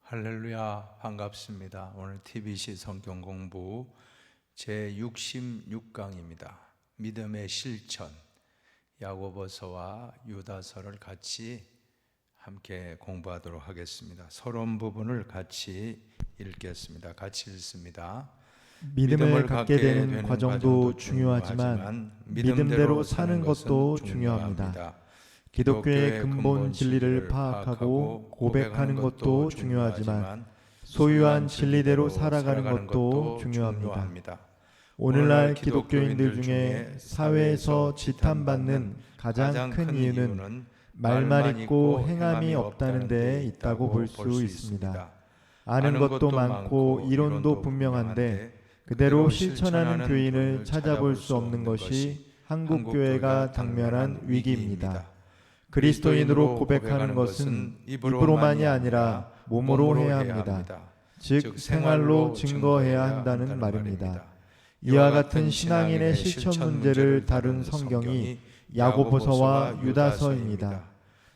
할렐루야, 반갑습니다. 오늘 TBC 성경 공부 제66강입니다. 믿음의 실천, 야고보서와 유다서를 같이 함께 공부하도록 하겠습니다. 서론 부분을 같이 읽겠습니다. 같이 읽습니다. 믿음을 갖게 되는 과정도 중요하지만 믿음대로 사는 것도 중요합니다. 기독교의 근본 진리를 파악하고 고백하는 것도 중요하지만 소유한 진리대로 살아가는 것도 중요합니다. 오늘날 기독교인들 중에 사회에서 지탄받는 가장 큰 이유는 말만 있고 행함이 없다는 데에 있다고 볼 수 있습니다. 아는 것도 많고 이론도 분명한데 그대로 실천하는 교인을 찾아볼 수 없는 것이 한국교회가 당면한 위기입니다. 그리스도인으로 고백하는 것은 입으로만이 아니라 몸으로 해야 합니다. 즉 생활로 증거해야 한다는 말입니다. 이와 같은 신앙인의 실천 문제를 다룬 성경이 야고보서와 유다서입니다.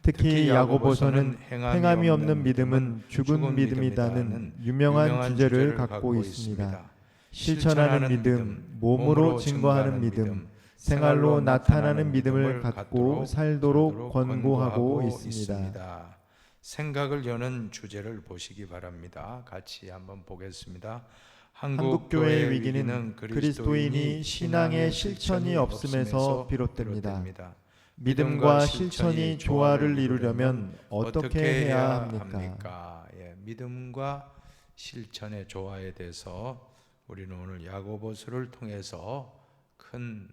특히 야고보서는 행함이 없는 믿음은 죽은 믿음이라는 유명한 주제를 갖고 있습니다. 실천하는 믿음, 몸으로 증거하는 믿음, 생활로 나타나는 믿음을 갖고 살도록 권고하고 있습니다. 생각을 여는 주제를 보시기 바랍니다. 같이 한번 보겠습니다. 한국교회의 위기는 그리스도인이 신앙의 실천이 없음에서 비롯됩니다. 믿음과 실천이 조화를 이루려면 어떻게 해야 합니까? 믿음과 실천의 조화에 대해서 우리는 오늘 야고보서를 통해서 큰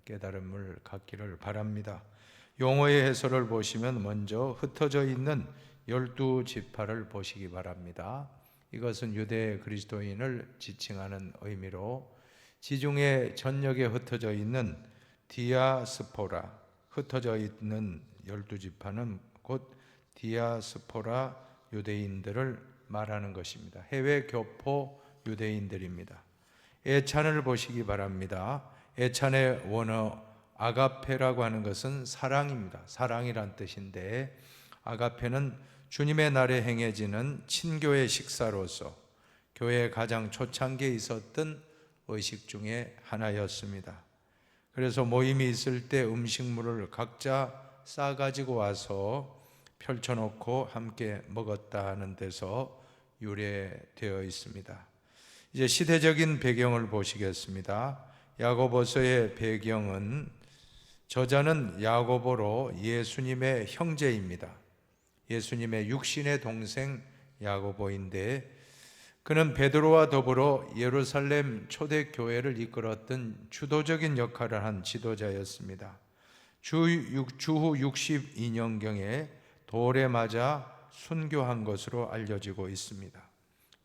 깨달음을 갖기를 바랍니다. 용어의 해설을 보시면 먼저 흩어져 있는 12지파를 보시기 바랍니다. 이것은 유대 그리스도인을 지칭하는 의미로 지중해 전역에 흩어져 있는 디아스포라, 흩어져 있는 12지파는 곧 디아스포라 유대인들을 말하는 것입니다. 해외 교포 유대인들입니다. 애찬을 보시기 바랍니다. 애찬의 원어 아가페라고 하는 것은 사랑입니다. 사랑이란 뜻인데 아가페는 주님의 날에 행해지는 친교의 식사로서 교회의 가장 초창기에 있었던 의식 중에 하나였습니다. 그래서 모임이 있을 때 음식물을 각자 싸가지고 와서 펼쳐놓고 함께 먹었다는 데서 유래되어 있습니다. 이제 시대적인 배경을 보시겠습니다. 야고보서의 배경은 저자는 야고보로 예수님의 형제입니다. 예수님의 육신의 동생 야고보인데 그는 베드로와 더불어 예루살렘 초대교회를 이끌었던 주도적인 역할을 한 지도자였습니다. 주후 62년경에 돌에 맞아 순교한 것으로 알려지고 있습니다.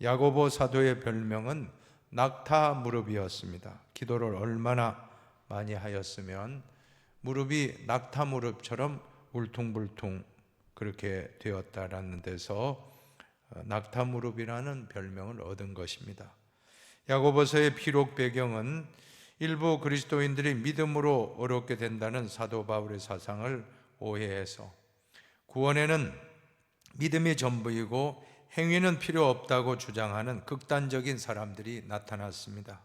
야고보 사도의 별명은 낙타 무릎이었습니다. 기도를 얼마나 많이 하였으면 무릎이 낙타 무릎처럼 울퉁불퉁 그렇게 되었다라는 데서 낙타 무릎이라는 별명을 얻은 것입니다. 야고보서의 피록 배경은 일부 그리스도인들이 믿음으로 어렵게 된다는 사도 바울의 사상을 오해해서 구원에는 믿음이 전부이고 행위는 필요 없다고 주장하는 극단적인 사람들이 나타났습니다.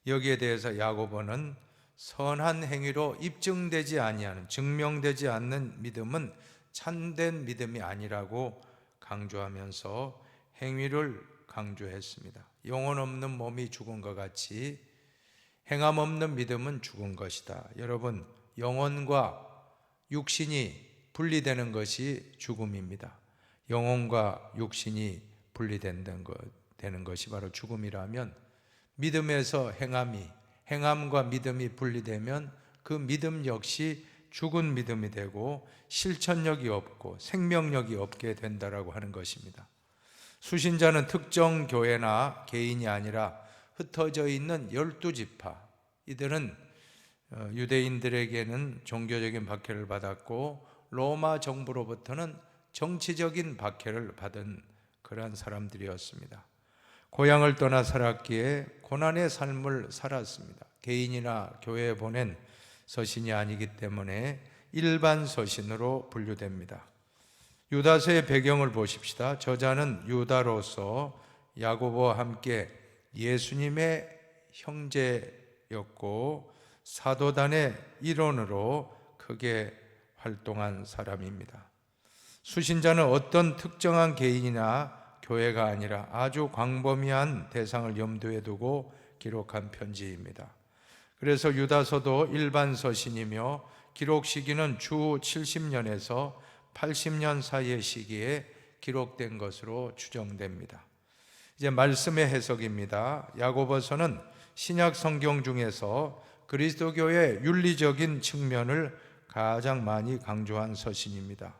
여기에 대해서 야고보는 선한 행위로 입증되지 아니하는, 증명되지 않는 믿음은 참된 믿음이 아니라고 강조하면서 행위를 강조했습니다. 영혼 없는 몸이 죽은 것 같이 행함 없는 믿음은 죽은 것이다. 여러분, 영혼과 육신이 분리되는 것이 죽음입니다. 영혼과 육신이 분리되는 것이 바로 죽음이라면 믿음에서 행함과 믿음이 분리되면 그 믿음 역시 죽은 믿음이 되고 실천력이 없고 생명력이 없게 된다라고 하는 것입니다. 수신자는 특정 교회나 개인이 아니라 흩어져 있는 12지파, 이들은 유대인들에게는 종교적인 박해를 받았고 로마 정부로부터는 정치적인 박해를 받은 그러한 사람들이었습니다. 고향을 떠나 살았기에 고난의 삶을 살았습니다. 개인이나 교회에 보낸 서신이 아니기 때문에 일반 서신으로 분류됩니다. 유다서의 배경을 보십시다. 저자는 유다로서 야고보와 함께 예수님의 형제였고 사도단의 일원으로 크게 활동한 사람입니다. 수신자는 어떤 특정한 개인이나 교회가 아니라 아주 광범위한 대상을 염두에 두고 기록한 편지입니다. 그래서 유다서도 일반 서신이며 기록 시기는 주 70년에서 80년 사이의 시기에 기록된 것으로 추정됩니다. 이제 말씀의 해석입니다. 야고보서는 신약 성경 중에서 그리스도교의 윤리적인 측면을 가장 많이 강조한 서신입니다.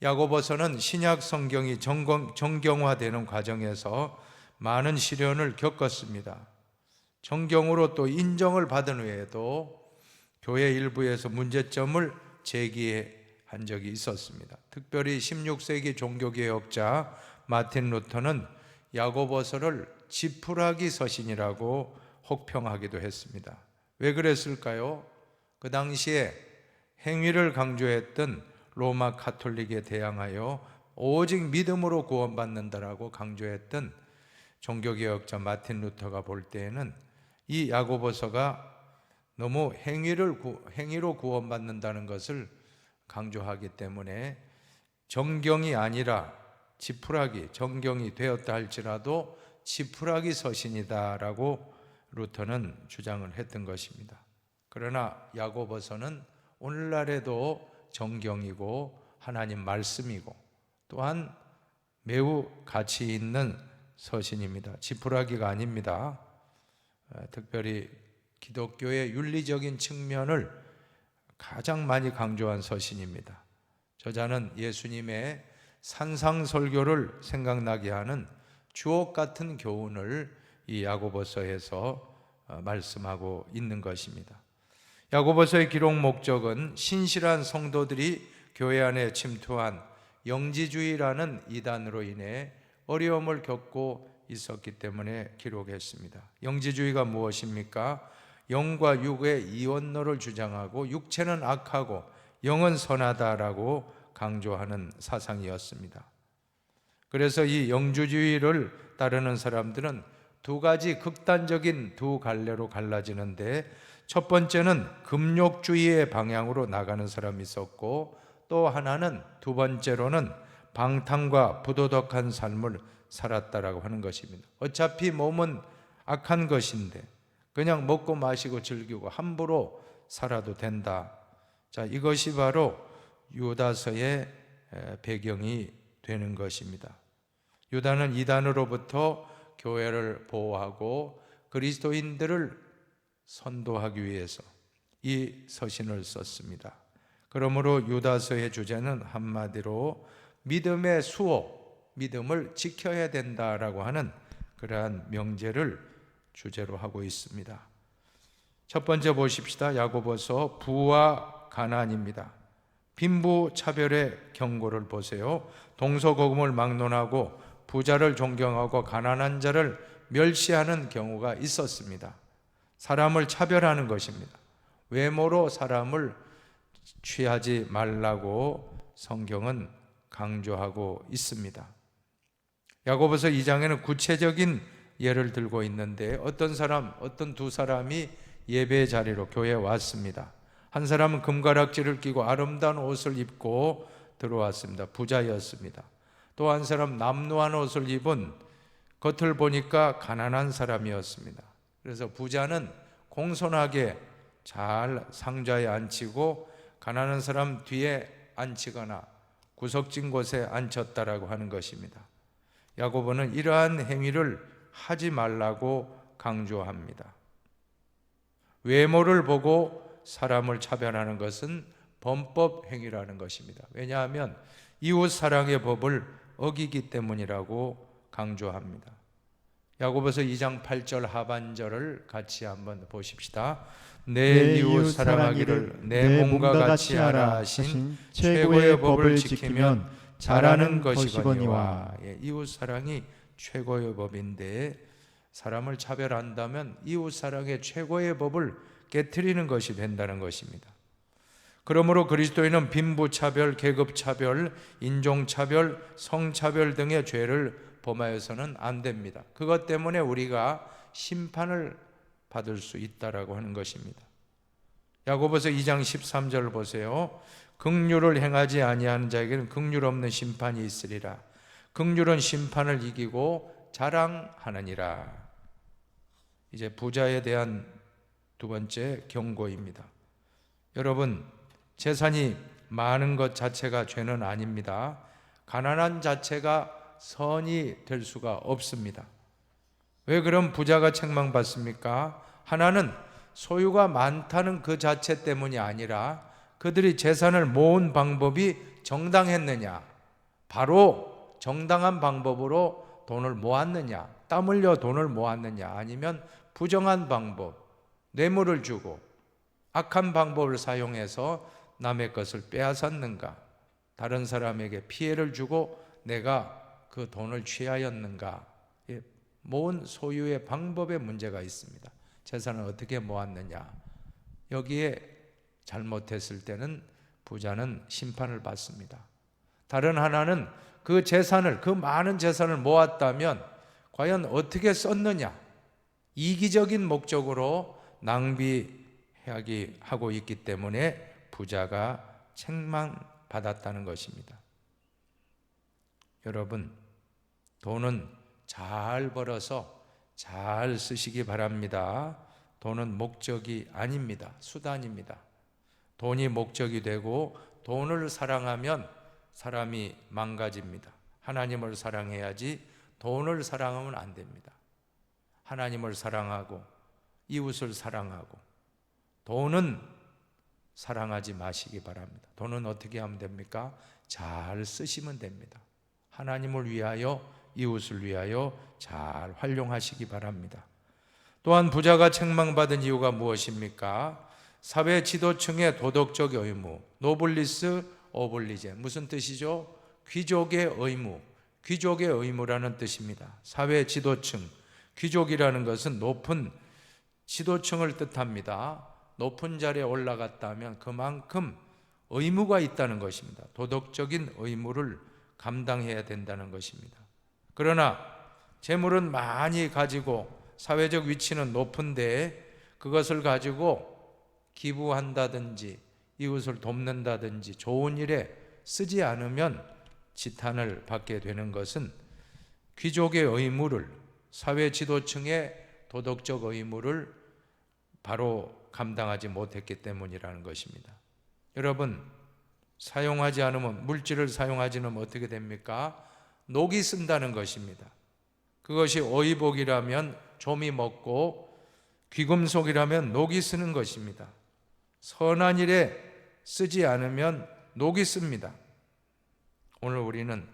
야고보서는 신약 성경이 정경화되는 과정에서 많은 시련을 겪었습니다. 정경으로 또 인정을 받은 후에도 교회 일부에서 문제점을 제기한 적이 있었습니다. 특별히 16세기 종교개혁자 마틴 루터는 야고보서를 지푸라기 서신이라고 혹평하기도 했습니다. 왜 그랬을까요? 그 당시에 행위를 강조했던 로마 카톨릭에 대항하여 오직 믿음으로 구원받는다라고 강조했던 종교개혁자 마틴 루터가 볼 때에는 이 야고보서가 너무 행위로 구원받는다는 것을 강조하기 때문에 정경이 아니라 지푸라기, 정경이 되었다 할지라도 지푸라기 서신이다라고 루터는 주장을 했던 것입니다. 그러나 야고보서는 오늘날에도 정경이고 하나님 말씀이고 또한 매우 가치 있는 서신입니다. 지푸라기가 아닙니다. 특별히 기독교의 윤리적인 측면을 가장 많이 강조한 서신입니다. 저자는 예수님의 산상설교를 생각나게 하는 주옥 같은 교훈을 이 야고보서에서 말씀하고 있는 것입니다. 야고보서의 기록 목적은 신실한 성도들이 교회 안에 침투한 영지주의라는 이단으로 인해 어려움을 겪고 있었기 때문에 기록했습니다. 영지주의가 무엇입니까? 영과 육의 이원론을 주장하고 육체는 악하고 영은 선하다라고 강조하는 사상이었습니다. 그래서 이 영주주의를 따르는 사람들은 두 가지 극단적인 두 갈래로 갈라지는데, 첫 번째는 금욕주의의 방향으로 나가는 사람이 있었고, 또 하나는 두 번째로는 방탕과 부도덕한 삶을 살았다라고 하는 것입니다. 어차피 몸은 악한 것인데 그냥 먹고 마시고 즐기고 함부로 살아도 된다. 자, 이것이 바로 유다서의 배경이 되는 것입니다. 유다는 이단으로부터 교회를 보호하고 그리스도인들을 선도하기 위해서 이 서신을 썼습니다. 그러므로 유다서의 주제는 한마디로 믿음의 수호, 믿음을 지켜야 된다라고 하는 그러한 명제를 주제로 하고 있습니다. 첫 번째 보십시다. 야고보서 부와 가난입니다. 빈부 차별의 경고를 보세요. 동서고금을 막론하고 부자를 존경하고 가난한 자를 멸시하는 경우가 있었습니다. 사람을 차별하는 것입니다. 외모로 사람을 취하지 말라고 성경은 강조하고 있습니다. 야고보서 2장에는 구체적인 예를 들고 있는데, 어떤 두 사람이 예배 자리로 교회에 왔습니다. 한 사람은 금가락지를 끼고 아름다운 옷을 입고 들어왔습니다. 부자였습니다. 또 한 사람 남루한 옷을 입은, 겉을 보니까 가난한 사람이었습니다. 그래서 부자는 공손하게 잘 상좌에 앉히고 가난한 사람 뒤에 앉히거나 구석진 곳에 앉혔다라고 하는 것입니다. 야고보는 이러한 행위를 하지 말라고 강조합니다. 외모를 보고 사람을 차별하는 것은 범법 행위라는 것입니다. 왜냐하면 이웃 사랑의 법을 어기기 때문이라고 강조합니다. 야고보서 2장 8절 하반절을 같이 한번 보십시다. 내 이웃 사랑하기를 내 몸과 같이 하라 하신 최고의 법을 지키면 잘하는 것이거니와. 이웃 사랑이 최고의 법인데, 사람을 차별한다면 이웃 사랑의 최고의 법을 깨트리는 것이 된다는 것입니다. 그러므로 그리스도인은 빈부차별, 계급차별, 인종차별, 성차별 등의 죄를 범하여서는 안 됩니다. 그것 때문에 우리가 심판을 받을 수 있다라고 하는 것입니다. 야고보서 2장 13절 보세요. 긍휼을 행하지 아니하는 자에게는 긍휼 없는 심판이 있으리라. 긍휼은 심판을 이기고 자랑하느니라. 이제 부자에 대한 두 번째 경고입니다. 여러분, 재산이 많은 것 자체가 죄는 아닙니다. 가난한 자체가 선이 될 수가 없습니다. 왜 그럼 부자가 책망받습니까? 하나는 소유가 많다는 그 자체 때문이 아니라 그들이 재산을 모은 방법이 정당했느냐, 바로 정당한 방법으로 돈을 모았느냐, 땀 흘려 돈을 모았느냐, 아니면 부정한 방법, 뇌물을 주고 악한 방법을 사용해서 남의 것을 빼앗았는가, 다른 사람에게 피해를 주고 내가 그 돈을 취하였는가, 모은 소유의 방법에 문제가 있습니다. 재산을 어떻게 모았느냐, 여기에 잘못했을 때는 부자는 심판을 받습니다. 다른 하나는 그 재산을, 그 많은 재산을 모았다면 과연 어떻게 썼느냐, 이기적인 목적으로 낭비하고 있기 때문에 부자가 책망받았다는 것입니다. 여러분, 돈은 잘 벌어서 잘 쓰시기 바랍니다. 돈은 목적이 아닙니다. 수단입니다. 돈이 목적이 되고 돈을 사랑하면 사람이 망가집니다. 하나님을 사랑해야지 돈을 사랑하면 안 됩니다. 하나님을 사랑하고 이웃을 사랑하고 돈은 사랑하지 마시기 바랍니다. 돈은 어떻게 하면 됩니까? 잘 쓰시면 됩니다. 하나님을 위하여, 이웃을 위하여 잘 활용하시기 바랍니다. 또한 부자가 책망받은 이유가 무엇입니까? 사회 지도층의 도덕적 의무, 노블리스 오블리제. 무슨 뜻이죠? 귀족의 의무, 귀족의 의무라는 뜻입니다. 사회 지도층, 귀족이라는 것은 높은 지도층을 뜻합니다. 높은 자리에 올라갔다면 그만큼 의무가 있다는 것입니다. 도덕적인 의무를 감당해야 된다는 것입니다. 그러나 재물은 많이 가지고 사회적 위치는 높은데 그것을 가지고 기부한다든지 이웃을 돕는다든지 좋은 일에 쓰지 않으면 지탄을 받게 되는 것은 귀족의 의무를, 사회 지도층의 도덕적 의무를 바로 감당하지 못했기 때문이라는 것입니다. 여러분, 사용하지 않으면, 물질을 사용하지 않으면 어떻게 됩니까? 녹이 쓴다는 것입니다. 그것이 오이복이라면 좀이 먹고 귀금속이라면 녹이 쓰는 것입니다. 선한 일에 쓰지 않으면 녹이 씁니다. 오늘 우리는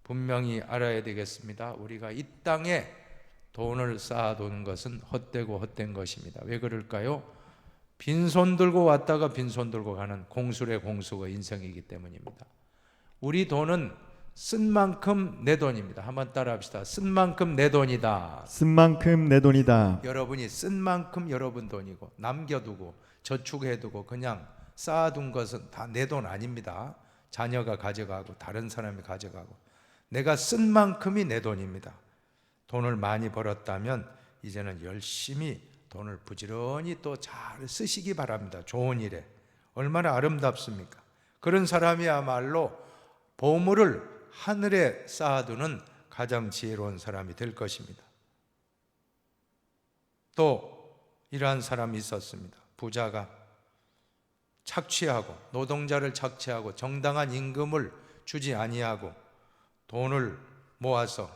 분명히 알아야 되겠습니다. 우리가 이 땅에 돈을 쌓아두는 것은 헛되고 헛된 것입니다. 왜 그럴까요? 빈손 들고 왔다가 빈손 들고 가는 공술의 공수가 인생이기 때문입니다. 우리 돈은 쓴 만큼 내 돈입니다. 한번 따라 합시다. 쓴 만큼 내 돈이다. 쓴 만큼 내 돈이다. 여러분이 쓴 만큼 여러분 돈이고, 남겨두고 저축해두고 그냥 쌓아둔 것은 다 내 돈 아닙니다. 자녀가 가져가고 다른 사람이 가져가고, 내가 쓴 만큼이 내 돈입니다. 돈을 많이 벌었다면 이제는 열심히 돈을 부지런히 또 잘 쓰시기 바랍니다. 좋은 일에. 얼마나 아름답습니까? 그런 사람이야말로 보물을 하늘에 쌓아두는 가장 지혜로운 사람이 될 것입니다. 또 이러한 사람이 있었습니다. 부자가 착취하고, 노동자를 착취하고 정당한 임금을 주지 아니하고 돈을 모아서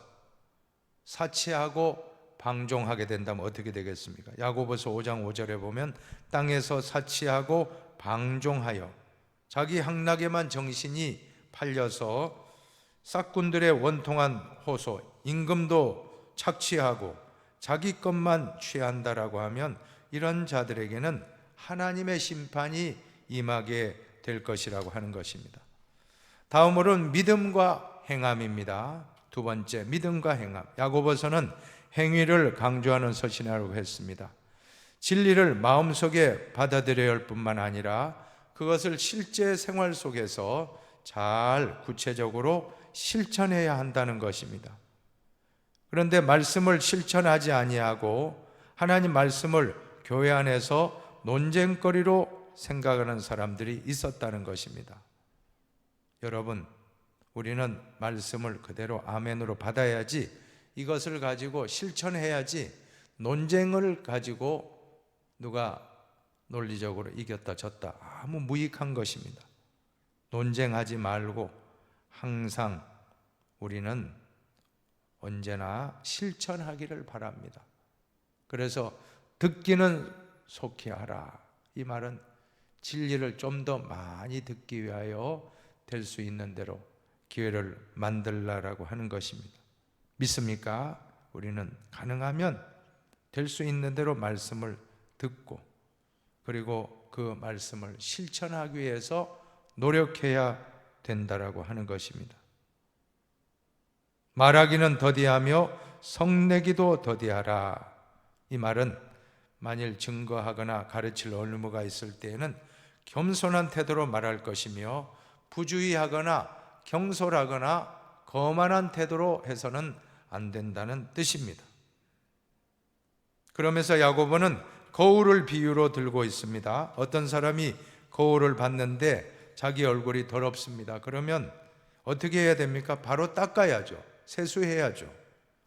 사치하고 방종하게 된다면 어떻게 되겠습니까? 야고보서 5장 5절에 보면 땅에서 사치하고 방종하여 자기 향락에만 정신이 팔려서 싹군들의 원통한 호소, 임금도 착취하고 자기 것만 취한다라고 하면 이런 자들에게는 하나님의 심판이 임하게 될 것이라고 하는 것입니다. 다음으로는 믿음과 행함입니다. 두 번째, 믿음과 행함. 야고보서는 행위를 강조하는 서신이라고 했습니다. 진리를 마음속에 받아들여야 할 뿐만 아니라 그것을 실제 생활 속에서 잘 구체적으로 실천해야 한다는 것입니다. 그런데 말씀을 실천하지 아니하고 하나님 말씀을 교회 안에서 논쟁거리로 생각하는 사람들이 있었다는 것입니다. 여러분, 우리는 말씀을 그대로 아멘으로 받아야지, 이것을 가지고 실천해야지, 논쟁을 가지고 누가 논리적으로 이겼다 졌다, 아무 무익한 것입니다. 논쟁하지 말고 항상 우리는 언제나 실천하기를 바랍니다. 그래서 듣기는 속히 하라. 이 말은 진리를 좀 더 많이 듣기 위하여 될 수 있는 대로 기회를 만들라라고 하는 것입니다. 믿습니까? 우리는 가능하면 될 수 있는 대로 말씀을 듣고, 그리고 그 말씀을 실천하기 위해서 노력해야 된다라고 하는 것입니다. 말하기는 더디하며 성내기도 더디하라. 이 말은 만일 증거하거나 가르칠 의무가 있을 때에는 겸손한 태도로 말할 것이며, 부주의하거나 경솔하거나 거만한 태도로 해서는 안 된다는 뜻입니다. 그러면서 야고보는 거울을 비유로 들고 있습니다. 어떤 사람이 거울을 봤는데 자기 얼굴이 더럽습니다. 그러면 어떻게 해야 됩니까? 바로 닦아야죠. 세수해야죠.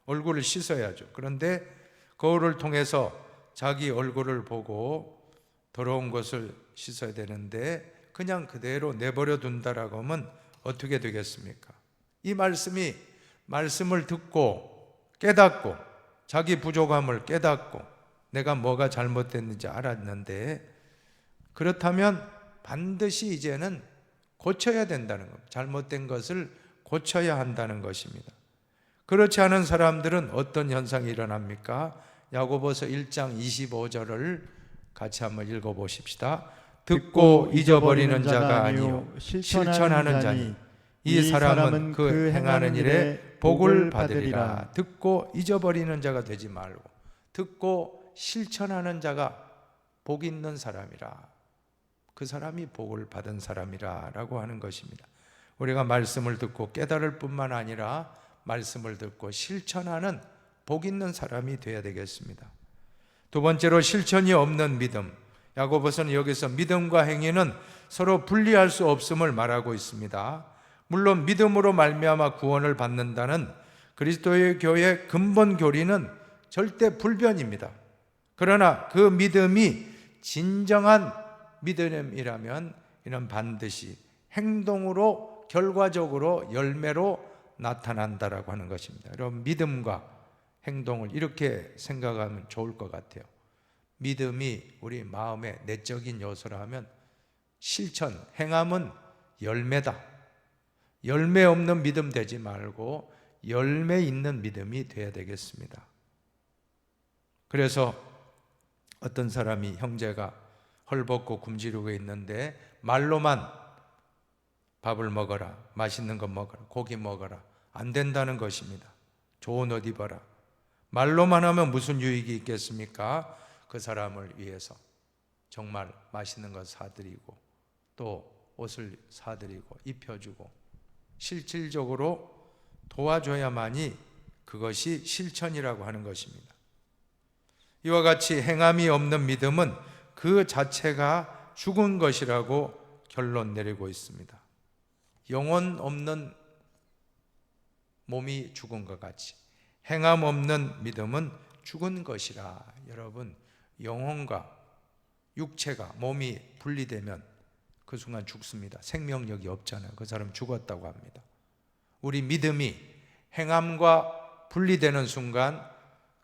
얼굴을 씻어야죠. 그런데 거울을 통해서 자기 얼굴을 보고 더러운 것을 씻어야 되는데 그냥 그대로 내버려 둔다라고 하면 어떻게 되겠습니까? 이 말씀을 듣고 깨닫고 자기 부족함을 깨닫고 내가 뭐가 잘못됐는지 알았는데, 그렇다면 반드시 이제는 고쳐야 된다는 겁니다. 잘못된 것을 고쳐야 한다는 것입니다. 그렇지 않은 사람들은 어떤 현상이 일어납니까? 야고보서 1장 25절을 같이 한번 읽어보십시다. 듣고 잊어버리는 자가 아니요 실천하는 자니 이 사람은 그 행하는 일에 복을 받으리라. 듣고 잊어버리는 자가 되지 말고 듣고 실천하는 자가 복 있는 사람이라. 그 사람이 복을 받은 사람이라 라고 하는 것입니다. 우리가 말씀을 듣고 깨달을 뿐만 아니라 말씀을 듣고 실천하는 복 있는 사람이 되어야 되겠습니다. 두 번째로, 실천이 없는 믿음. 야고보서는 여기서 믿음과 행위는 서로 분리할 수 없음을 말하고 있습니다. 물론 믿음으로 말미암아 구원을 받는다는 그리스도의 교회의 근본 교리는 절대 불변입니다. 그러나 그 믿음이 진정한 믿음이라면 이는 반드시 행동으로 결과적으로 열매로 나타난다라고 하는 것입니다. 여러분, 믿음과 행동을 이렇게 생각하면 좋을 것 같아요. 믿음이 우리 마음의 내적인 요소라 하면 실천, 행함은 열매다. 열매 없는 믿음 되지 말고 열매 있는 믿음이 돼야 되겠습니다. 그래서 어떤 사람이 형제가 헐벗고 굶주리고 있는데 말로만 밥을 먹어라, 맛있는 거 먹어라, 고기 먹어라, 안 된다는 것입니다. 좋은 옷 입어라. 말로만 하면 무슨 유익이 있겠습니까? 그 사람을 위해서 정말 맛있는 것 사드리고 또 옷을 사드리고 입혀주고 실질적으로 도와줘야만이 그것이 실천이라고 하는 것입니다. 이와 같이 행함이 없는 믿음은 그 자체가 죽은 것이라고 결론 내리고 있습니다. 영혼 없는 몸이 죽은 것 같이 행함 없는 믿음은 죽은 것이라. 여러분, 영혼과 육체가 몸이 분리되면 그 순간 죽습니다. 생명력이 없잖아요. 그 사람 죽었다고 합니다. 우리 믿음이 행함과 분리되는 순간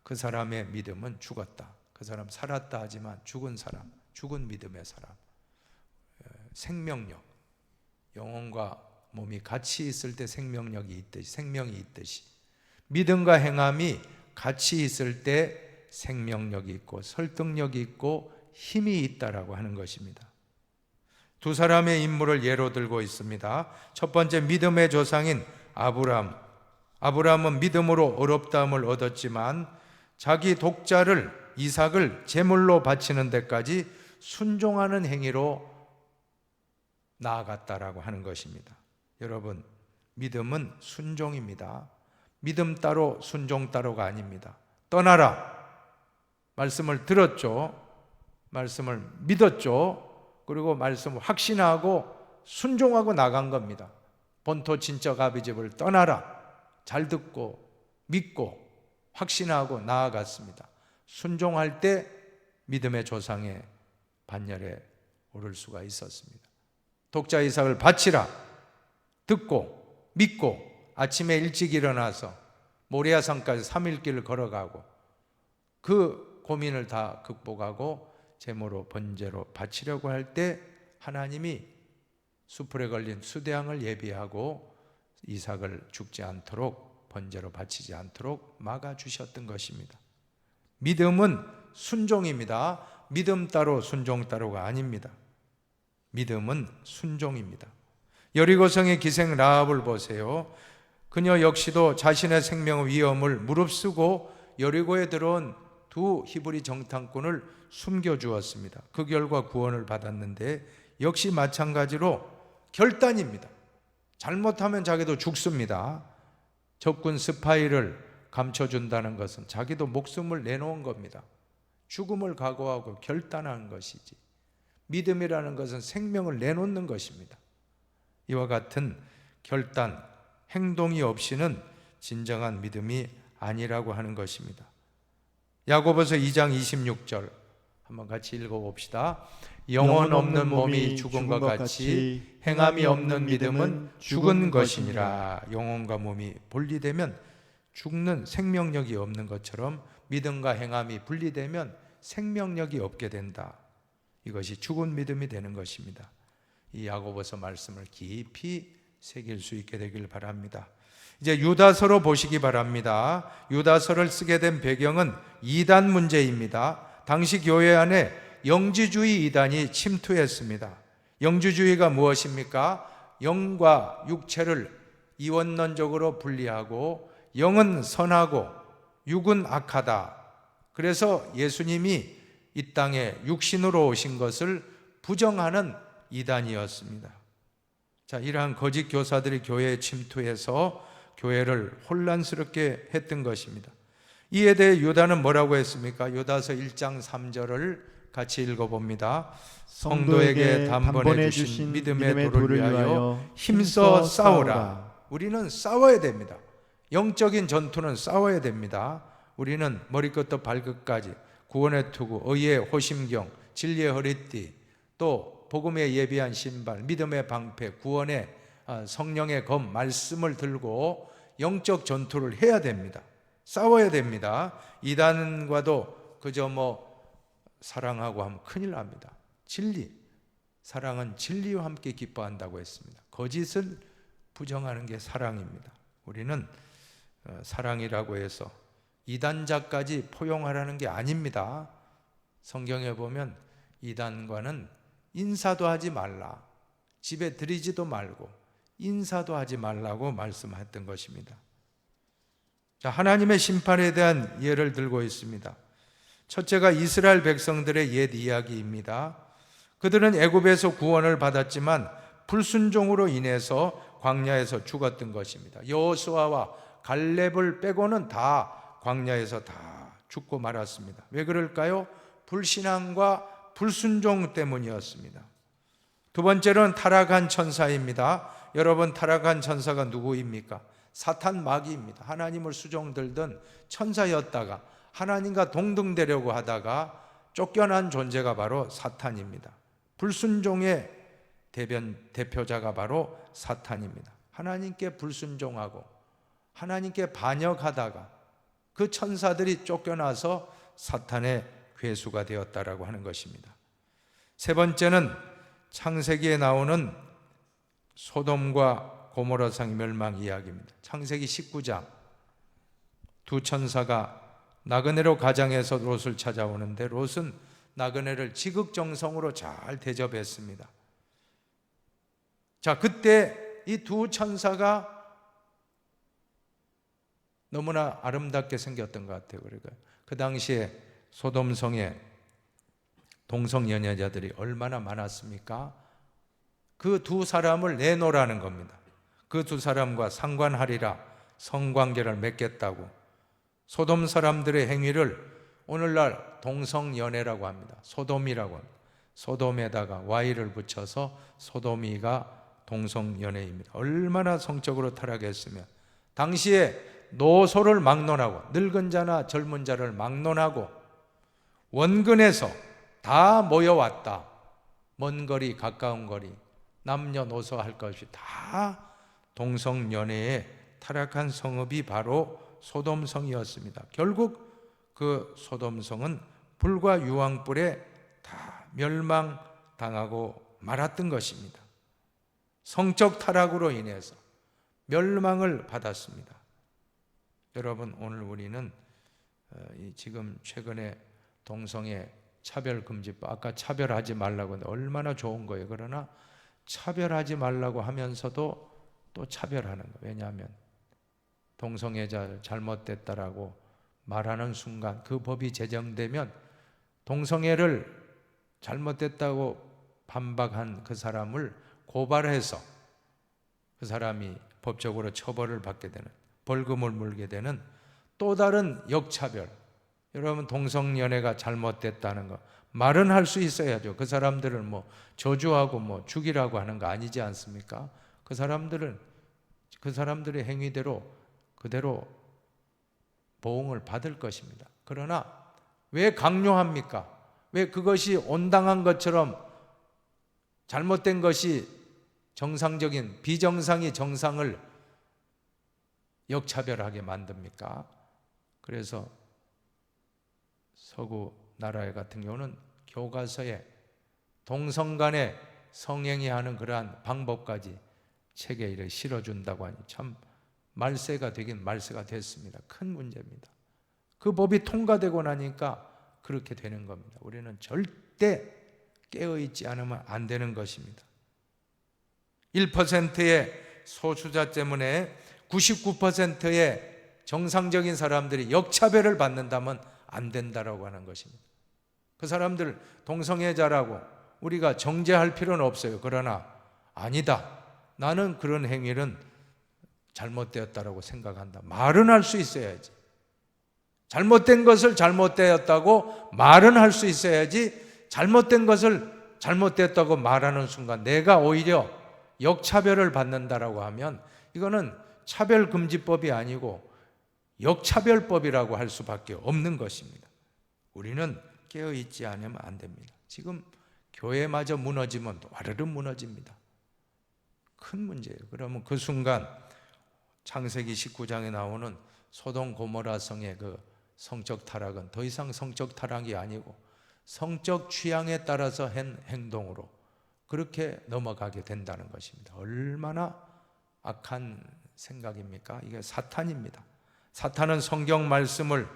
그 사람의 믿음은 죽었다. 그 사람 살았다 하지만 죽은 사람, 죽은 믿음의 사람. 생명력, 영혼과 몸이 같이 있을 때 생명력이 있듯이, 생명이 있듯이 믿음과 행함이 같이 있을 때 생명력이 있고 설득력이 있고 힘이 있다라고 하는 것입니다. 두 사람의 인물을 예로 들고 있습니다. 첫 번째, 믿음의 조상인 아브라함. 아브라함은 믿음으로 어렵다함을 얻었지만 자기 독자를 이삭을 제물로 바치는 데까지 순종하는 행위로 나아갔다라고 하는 것입니다. 여러분, 믿음은 순종입니다. 믿음 따로 순종 따로가 아닙니다. 떠나라. 말씀을 들었죠. 말씀을 믿었죠. 그리고 말씀을 확신하고 순종하고 나간 겁니다. 본토 친척 아비집을 떠나라. 잘 듣고 믿고 확신하고 나아갔습니다. 순종할 때 믿음의 조상의 반열에 오를 수가 있었습니다. 독자 이삭을 바치라. 듣고 믿고 아침에 일찍 일어나서 모리아산까지 3일 길을 걸어가고 그 고민을 다 극복하고 제물로 번제로 바치려고 할 때 하나님이 수풀에 걸린 수대양을 예비하고 이삭을 죽지 않도록 번제로 바치지 않도록 막아주셨던 것입니다. 믿음은 순종입니다. 믿음 따로 순종 따로가 아닙니다. 믿음은 순종입니다. 여리고성의 기생 라합을 보세요. 그녀 역시도 자신의 생명의 위험을 무릅쓰고 여리고에 들어온 두 히브리 정탐꾼을 숨겨주었습니다. 그 결과 구원을 받았는데 역시 마찬가지로 결단입니다. 잘못하면 자기도 죽습니다. 적군 스파이를 감춰준다는 것은 자기도 목숨을 내놓은 겁니다. 죽음을 각오하고 결단한 것이지, 믿음이라는 것은 생명을 내놓는 것입니다. 이와 같은 결단, 행동이 없이는 진정한 믿음이 아니라고 하는 것입니다. 야고보서 2장 26절 한번 같이 읽어봅시다. 영혼 없는 몸이 죽은 것 같이 행함이 없는 믿음은 죽은 것이니라. 영혼과 몸이 분리되면 죽는 생명력이 없는 것처럼 믿음과 행함이 분리되면 생명력이 없게 된다. 이것이 죽은 믿음이 되는 것입니다. 이 야고보서 말씀을 깊이 새길 수 있게 되길 바랍니다. 이제 유다서로 보시기 바랍니다. 유다서를 쓰게 된 배경은 이단 문제입니다. 당시 교회 안에 영지주의 이단이 침투했습니다. 영지주의가 무엇입니까? 영과 육체를 이원론적으로 분리하고 영은 선하고 육은 악하다. 그래서 예수님이 이 땅에 육신으로 오신 것을 부정하는 이단이었습니다. 자, 이러한 거짓 교사들이 교회에 침투해서 교회를 혼란스럽게 했던 것입니다. 이에 대해 유다는 뭐라고 했습니까? 유다서 1장 3절을 같이 읽어봅니다. 성도에게 단번에 주신 믿음의 도를 위하여 힘써 싸우라. 우리는 싸워야 됩니다. 영적인 전투는 싸워야 됩니다. 우리는 머리끝부터 발끝까지 구원의 투구, 의의 호심경, 진리의 허리띠, 또 복음에 예비한 신발, 믿음의 방패, 구원의 성령의 검, 말씀을 들고 영적 전투를 해야 됩니다. 싸워야 됩니다. 이단과도 그저 사랑하고 하면 큰일 납니다. 진리, 사랑은 진리와 함께 기뻐한다고 했습니다. 거짓을 부정하는 게 사랑입니다. 우리는 사랑이라고 해서 이단자까지 포용하라는 게 아닙니다. 성경에 보면 이단과는 인사도 하지 말라, 집에 들이지도 말고 인사도 하지 말라고 말씀했던 것입니다. 자, 하나님의 심판에 대한 예를 들고 있습니다. 첫째가 이스라엘 백성들의 옛 이야기입니다. 그들은 애굽에서 구원을 받았지만 불순종으로 인해서 광야에서 죽었던 것입니다. 여호수아와 갈렙을 빼고는 다 광야에서 다 죽고 말았습니다. 왜 그럴까요? 불신앙과 불순종 때문이었습니다. 두 번째로는 타락한 천사입니다. 여러분, 타락한 천사가 누구입니까? 사탄 마귀입니다. 하나님을 수종들던 천사였다가 하나님과 동등되려고 하다가 쫓겨난 존재가 바로 사탄입니다. 불순종의 대표자가 바로 사탄입니다. 하나님께 불순종하고 하나님께 반역하다가 그 천사들이 쫓겨나서 사탄의 괴수가 되었다라고 하는 것입니다. 세 번째는 창세기에 나오는 소돔과 고모라상 멸망 이야기입니다. 창세기 19장 두 천사가 나그네로 가장해서 롯을 찾아오는데 롯은 나그네를 지극정성으로 잘 대접했습니다. 자, 그때 이 두 천사가 너무나 아름답게 생겼던 것 같아요. 그러니까 그 당시에 소돔성에 동성연애자들이 얼마나 많았습니까? 그 두 사람을 내놓으라는 겁니다. 그 두 사람과 상관하리라, 성관계를 맺겠다고. 소돔 사람들의 행위를 오늘날 동성연애라고 합니다. 소돔이라고 합니다. 소돔에다가 Y를 붙여서 소돔이가 동성연애입니다. 얼마나 성적으로 타락했으면, 당시에 노소를 막론하고 늙은 자나 젊은 자를 막론하고 원근에서 다 모여왔다. 먼 거리 가까운 거리 남녀노소 할 것이 다 동성연애에 타락한 성읍이 바로 소돔성이었습니다. 결국 그 소돔성은 불과 유황불에 다 멸망당하고 말았던 것입니다. 성적 타락으로 인해서 멸망을 받았습니다. 여러분, 오늘 우리는 지금 최근에 동성애 차별금지법, 아까 차별하지 말라고 했는데 얼마나 좋은 거예요. 그러나 차별하지 말라고 하면서도 또 차별하는 거예요. 왜냐하면 동성애자 잘못됐다라고 말하는 순간, 그 법이 제정되면 동성애를 잘못됐다고 반박한 그 사람을 고발해서 그 사람이 법적으로 처벌을 받게 되는, 벌금을 물게 되는 또 다른 역차별. 여러분, 동성연애가 잘못됐다는 거 말은 할 수 있어야죠. 그 사람들을 뭐 저주하고 뭐 죽이라고 하는 거 아니지 않습니까? 그 사람들은 그 사람들의 행위대로 그대로 보응을 받을 것입니다. 그러나 왜 강요합니까? 왜 그것이 온당한 것처럼 잘못된 것이 정상적인, 비정상이 정상을 역차별하게 만듭니까? 그래서 서구 나라에 같은 경우는 교과서에 동성 간의 성행위 하는 그러한 방법까지 책에 이렇게 실어준다고 하니 참 말세가 되긴 말세가 됐습니다. 큰 문제입니다. 그 법이 통과되고 나니까 그렇게 되는 겁니다. 우리는 절대 깨어있지 않으면 안 되는 것입니다. 1%의 소수자 때문에 99%의 정상적인 사람들이 역차별을 받는다면 안 된다라고 하는 것입니다. 그 사람들 동성애자라고 우리가 정죄할 필요는 없어요. 그러나 아니다, 나는 그런 행위는 잘못되었다라고 생각한다, 말은 할 수 있어야지. 잘못된 것을 잘못되었다고 말은 할 수 있어야지, 잘못된 것을 잘못됐다고 말하는 순간 내가 오히려 역차별을 받는다라고 하면 이거는 차별금지법이 아니고 역차별법이라고 할 수밖에 없는 것입니다. 우리는 깨어있지 않으면 안 됩니다. 지금 교회마저 무너지면 와르르 무너집니다. 큰 문제예요. 그러면 그 순간 창세기 19장에 나오는 소돔 고모라 성의 그 성적 타락은 더 이상 성적 타락이 아니고 성적 취향에 따라서 한 행동으로 그렇게 넘어가게 된다는 것입니다. 얼마나 악한 생각입니까? 이게 사탄입니다. 사탄은 성경 말씀을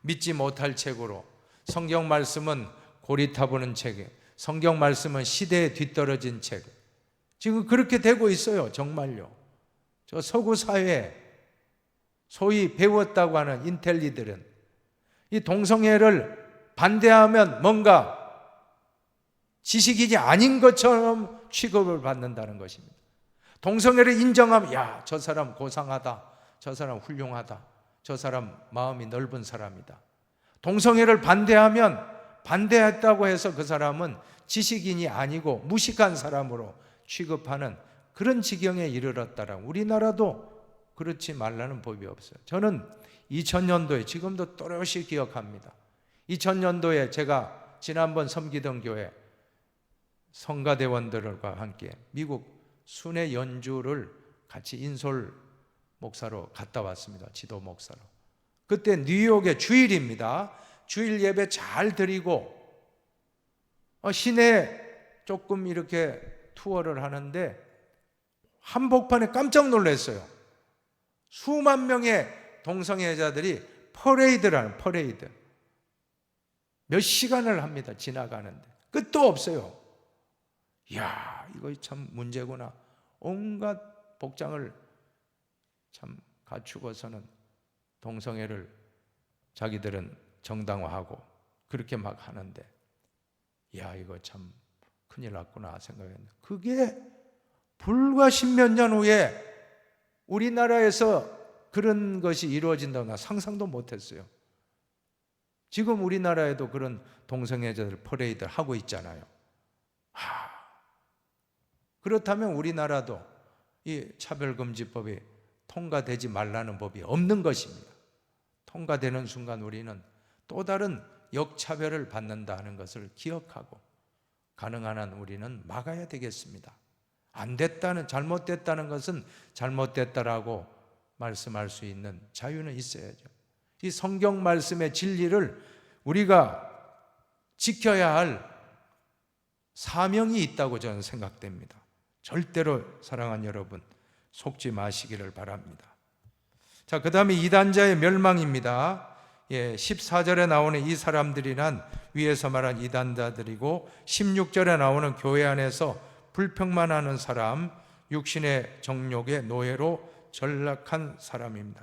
믿지 못할 책으로, 성경 말씀은 고리타부는 책, 성경 말씀은 시대에 뒤떨어진 책, 지금 그렇게 되고 있어요. 정말요. 저 서구 사회에 소위 배웠다고 하는 인텔리들은 이 동성애를 반대하면 뭔가 지식인이 아닌 것처럼 취급을 받는다는 것입니다. 동성애를 인정하면 야, 저 사람 고상하다, 저 사람 훌륭하다, 저 사람 마음이 넓은 사람이다. 동성애를 반대하면 반대했다고 해서 그 사람은 지식인이 아니고 무식한 사람으로 취급하는 그런 지경에 이르렀다라. 우리나라도 그렇지 말라는 법이 없어요. 저는 2000년도에 지금도 또렷이 기억합니다. 2000년도에 제가 지난번 섬기던 교회 성가대원들과 함께 미국 순회 연주를 같이 인솔 목사로 갔다 왔습니다. 지도 목사로. 그때 뉴욕의 주일입니다. 주일 예배 잘 드리고 시내 조금 이렇게 투어를 하는데 한복판에 깜짝 놀랐어요. 수만 명의 동성애자들이 퍼레이드를 하는, 퍼레이드 몇 시간을 합니다. 지나가는데 끝도 없어요. 이야, 이거 참 문제구나. 온갖 복장을 참 갖추고서는 동성애를 자기들은 정당화하고 그렇게 막 하는데, 야, 이거 참 큰일 났구나 생각했는데, 그게 불과 십몇 년 후에 우리나라에서 그런 것이 이루어진다고 나 상상도 못했어요. 지금 우리나라에도 그런 동성애자들 퍼레이드 하고 있잖아요. 그렇다면 우리나라도 이 차별금지법이 통과되지 말라는 법이 없는 것입니다. 통과되는 순간 우리는 또 다른 역차별을 받는다는 것을 기억하고 가능한 한 우리는 막아야 되겠습니다. 안 됐다는, 잘못됐다는 것은 잘못됐다라고 말씀할 수 있는 자유는 있어야죠. 이 성경 말씀의 진리를 우리가 지켜야 할 사명이 있다고 저는 생각됩니다. 절대로 사랑하는 여러분 속지 마시기를 바랍니다. 자, 그 다음에 이단자의 멸망입니다. 14절에 나오는 이 사람들이란 위에서 말한 이단자들이고 16절에 나오는 교회 안에서 불평만 사람, 육신의 정욕의 노예로 전락한 사람입니다.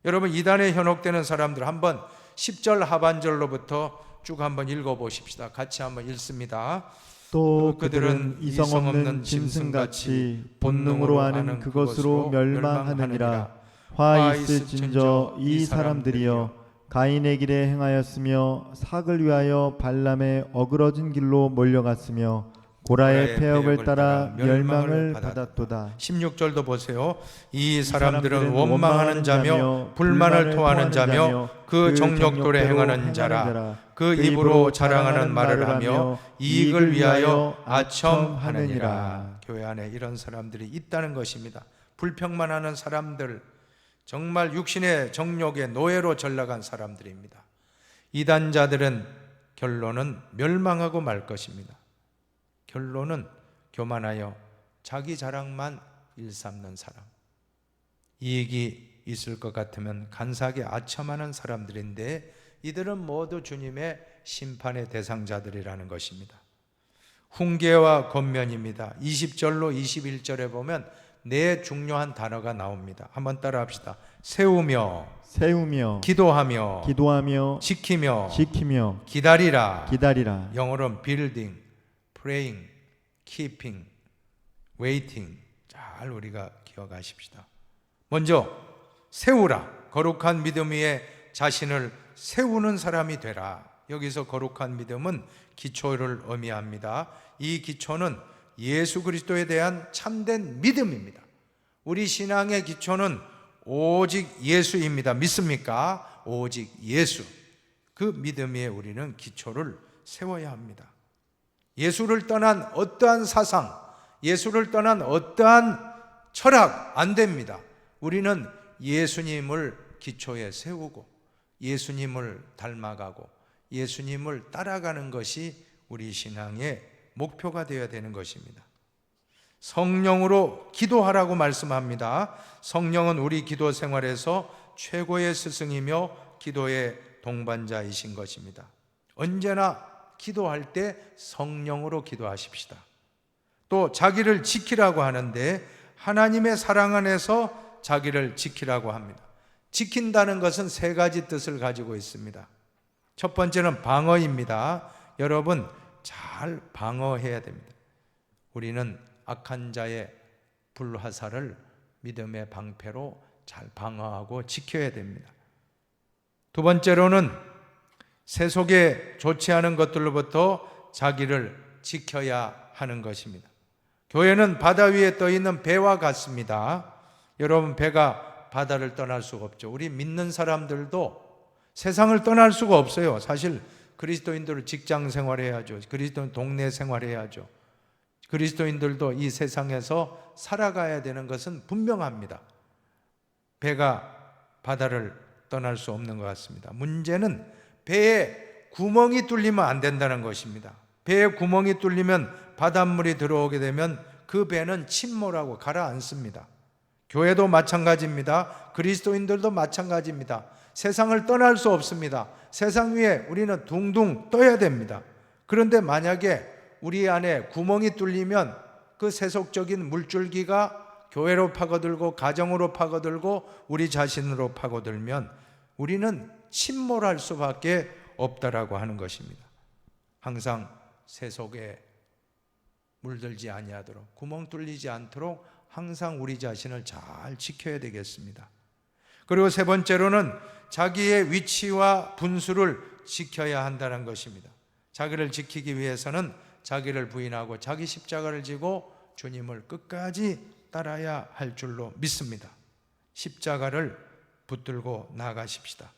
여러분, 이단에 현혹되는 사람들 한번 10절 하반절로부터 쭉 한번 읽어보십시다. 같이 한번 읽습니다. 또 그들은 이성 없는 짐승같이 본능으로 하는 그것으로 멸망하느니라. 화 있을진저 이 사람들이여 가인의 길에 행하였으며 삭을 위하여 발람의 어그러진 길로 몰려갔으며 고라의 폐역을 따라 멸망을 받았도다. 16절도 보세요. 이 사람들은 원망하는 자며 불만을 토하는 자며 그 정욕대로 행하는 자라. 그 입으로 자랑하는 말을 하며 이익을 위하여 아첨하느니라. 교회 안에 이런 사람들이 있다는 것입니다. 불평만 하는 사람들, 정말 육신의 정욕의 노예로 전락한 사람들입니다. 이단자들은 결론은 멸망하고 말 것입니다. 결론은 교만하여 자기 자랑만 일삼는 사람, 이익이 있을 것 같으면 간사하게 아첨하는 사람들인데 이들은 모두 주님의 심판의 대상자들이라는 것입니다. 훈계와 권면입니다. 20절로 21절에 보면 네 중요한 단어가 나옵니다. 한번 따라 합시다. 세우며 기도하며 지키며 기다리라. 영어로는 building, praying, keeping, waiting. 잘 우리가 기억하십시다. 먼저 세우라. 거룩한 믿음 위에 자신을 세우는 사람이 되라. 여기서 거룩한 믿음은 기초를 의미합니다. 이 기초는 예수 그리스도에 대한 참된 믿음입니다. 우리 신앙의 기초는 오직 예수입니다. 믿습니까? 오직 예수. 그 믿음 위에 우리는 기초를 세워야 합니다. 예수를 떠난 어떠한 사상, 예수를 떠난 어떠한 철학 안 됩니다. 우리는 예수님을 기초에 세우고 예수님을 닮아가고 예수님을 따라가는 것이 우리 신앙의 목표가 되어야 되는 것입니다. 성령으로 기도하라고 말씀합니다. 성령은 우리 기도 생활에서 최고의 스승이며 기도의 동반자이신 것입니다. 언제나 기도할 때 성령으로 기도하십시다. 또 자기를 지키라고 하는데 하나님의 사랑 안에서 자기를 지키라고 합니다. 지킨다는 것은 세 가지 뜻을 가지고 있습니다. 첫 번째는 방어입니다. 여러분, 잘 방어해야 됩니다. 우리는 악한 자의 불화살을 믿음의 방패로 잘 방어하고 지켜야 됩니다. 두 번째로는 세속에 좋지 않은 것들로부터 자기를 지켜야 하는 것입니다. 교회는 바다 위에 떠 있는 배와 같습니다. 여러분, 배가 바다를 떠날 수가 없죠. 우리 믿는 사람들도 세상을 떠날 수가 없어요. 사실 그리스도인들은 직장 생활해야죠. 그리스도인 동네 생활해야죠. 그리스도인들도 이 세상에서 살아가야 되는 것은 분명합니다. 배가 바다를 떠날 수 없는 것 같습니다. 문제는 배에 구멍이 뚫리면 안 된다는 것입니다. 배에 구멍이 뚫리면 바닷물이 들어오게 되면 그 배는 침몰하고 가라앉습니다. 교회도 마찬가지입니다. 그리스도인들도 마찬가지입니다. 세상을 떠날 수 없습니다. 세상 위에 우리는 둥둥 떠야 됩니다. 그런데 만약에 우리 안에 구멍이 뚫리면 그 세속적인 물줄기가 교회로 파고들고 가정으로 파고들고 우리 자신으로 파고들면 우리는 침몰할 수밖에 없다라고 하는 것입니다. 항상 세속의 물들지 아니하도록, 구멍 뚫리지 않도록 항상 우리 자신을 잘 지켜야 되겠습니다. 그리고 세 번째로는 자기의 위치와 분수를 지켜야 한다는 것입니다. 자기를 지키기 위해서는 자기를 부인하고 자기 십자가를 지고 주님을 끝까지 따라야 할 줄로 믿습니다. 십자가를 붙들고 나아가십시다.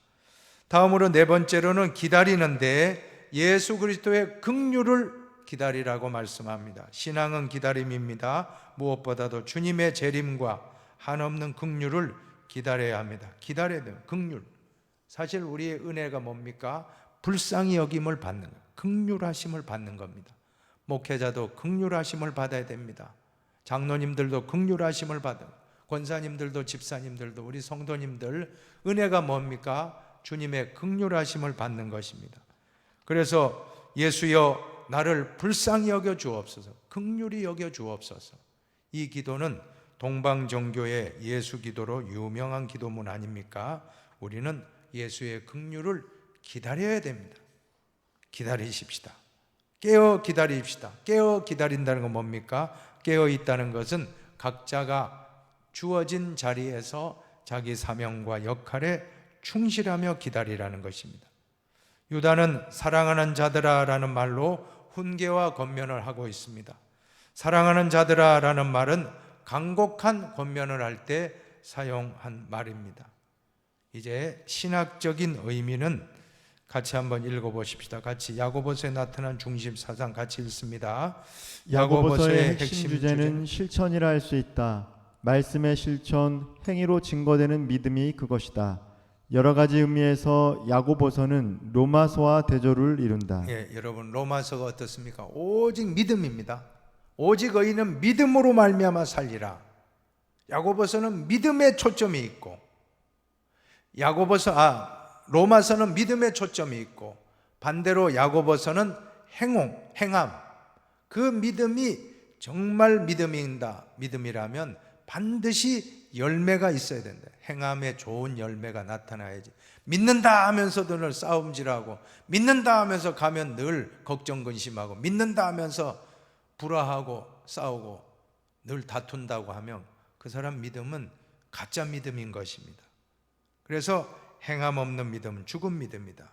다음으로 네 번째로는 기다리는데 예수 그리스도의 긍휼을 기다리라고 말씀합니다. 신앙은 기다림입니다. 무엇보다도 주님의 재림과 한없는 긍휼을 기다려야 합니다. 기다려야 돼요. 긍휼. 사실 우리의 은혜가 뭡니까? 불쌍히 여김을 받는 거예요. 긍휼하심을 받는 겁니다. 목회자도 긍휼하심을 받아야 됩니다. 장로님들도 긍휼하심을 받아요. 권사님들도 집사님들도 우리 성도님들 은혜가 뭡니까? 주님의 긍휼하심을 받는 것입니다. 그래서 예수여 나를 불쌍히 여겨 주옵소서, 긍휼히 여겨 주옵소서. 이 기도는 동방정교의 예수 기도로 유명한 기도문 아닙니까? 우리는 예수의 긍휼을 기다려야 됩니다. 기다리십시다. 깨어 기다립시다. 깨어 기다린다는 건 뭡니까? 깨어 있다는 것은 각자가 주어진 자리에서 자기 사명과 역할에 충실하며 기다리라는 것입니다. 유다는 사랑하는 자들아 라는 말로 훈계와 권면을 하고 있습니다. 사랑하는 자들아 라는 말은 간곡한 권면을 할 때 사용한 말입니다. 이제 신학적인 의미는 같이 한번 읽어보십시다. 같이 야고보서에 나타난 중심 사상 같이 읽습니다. 야고보서의 핵심 주제는 실천이라 할 수 있다. 말씀의 실천, 행위로 증거되는 믿음이 그것이다. 여러 가지 의미에서 야고보서는 로마서와 대조를 이룬다. 예, 여러분 로마서가 어떻습니까? 오직 믿음입니다. 오직 의인은 믿음으로 말미암아 살리라. 야고보서는 믿음에 초점이 있고, 로마서는 믿음에 초점이 있고, 반대로 야고보서는 행함. 그 믿음이 정말 믿음이라면 반드시 열매가 있어야 된다. 행함에 좋은 열매가 나타나야지. 믿는다 하면서도 늘 싸움질하고, 믿는다 하면서 가면 늘 걱정 근심하고, 믿는다 하면서 불화하고 싸우고 늘 다툰다고 하면 그 사람 믿음은 가짜 믿음인 것입니다. 그래서 행함 없는 믿음은 죽은 믿음이다.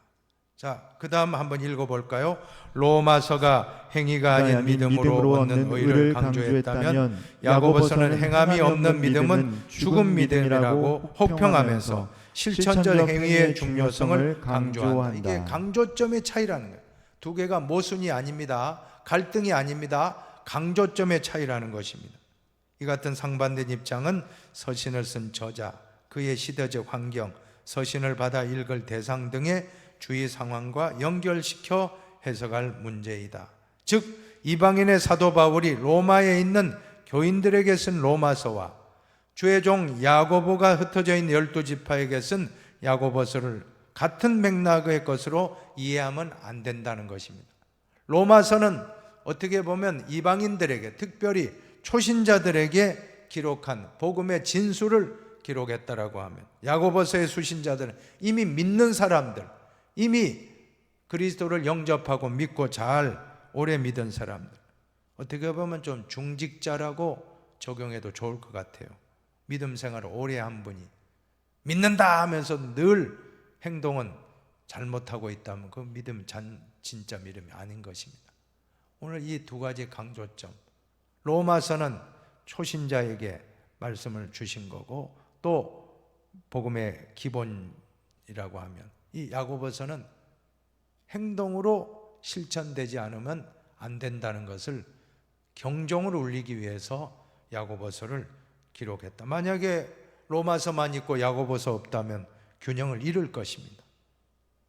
자, 그 다음 한번 읽어볼까요? 로마서가 행위가 아닌 믿음으로 얻는 의를 강조했다면 야고보서는 행함이 없는 믿음은 죽은 믿음이라고 혹평하면서 실천적 행위의 중요성을 강조한다. 이게 강조점의 차이라는 거예요. 두 개가 모순이 아닙니다. 갈등이 아닙니다. 강조점의 차이라는 것입니다. 이 같은 상반된 입장은 서신을 쓴 저자, 그의 시대적 환경, 서신을 받아 읽을 대상 등의 주의 상황과 연결시켜 해석할 문제이다. 즉 이방인의 사도 바울이 로마에 있는 교인들에게 쓴 로마서와 주의 종 야고보가 흩어져 있는 12지파에게 쓴 야고보서를 같은 맥락의 것으로 이해하면 안 된다는 것입니다. 로마서는 어떻게 보면 이방인들에게, 특별히 초신자들에게 기록한 복음의 진수를 기록했다라고 하면, 야고보서의 수신자들은 이미 믿는 사람들, 이미 그리스도를 영접하고 믿고 잘 오래 믿은 사람들, 어떻게 보면 좀 중직자라고 적용해도 좋을 것 같아요. 믿음 생활을 오래 한 분이 믿는다 하면서 늘 행동은 잘못하고 있다면 그 믿음 진짜 믿음이 아닌 것입니다. 오늘 이 두 가지 강조점, 로마서는 초신자에게 말씀을 주신 거고 또 복음의 기본이라고 하면, 이 야고보서는 행동으로 실천되지 않으면 안 된다는 것을 경종을 울리기 위해서 야고보서를 기록했다. 만약에 로마서만 있고 야고보서 없다면 균형을 잃을 것입니다.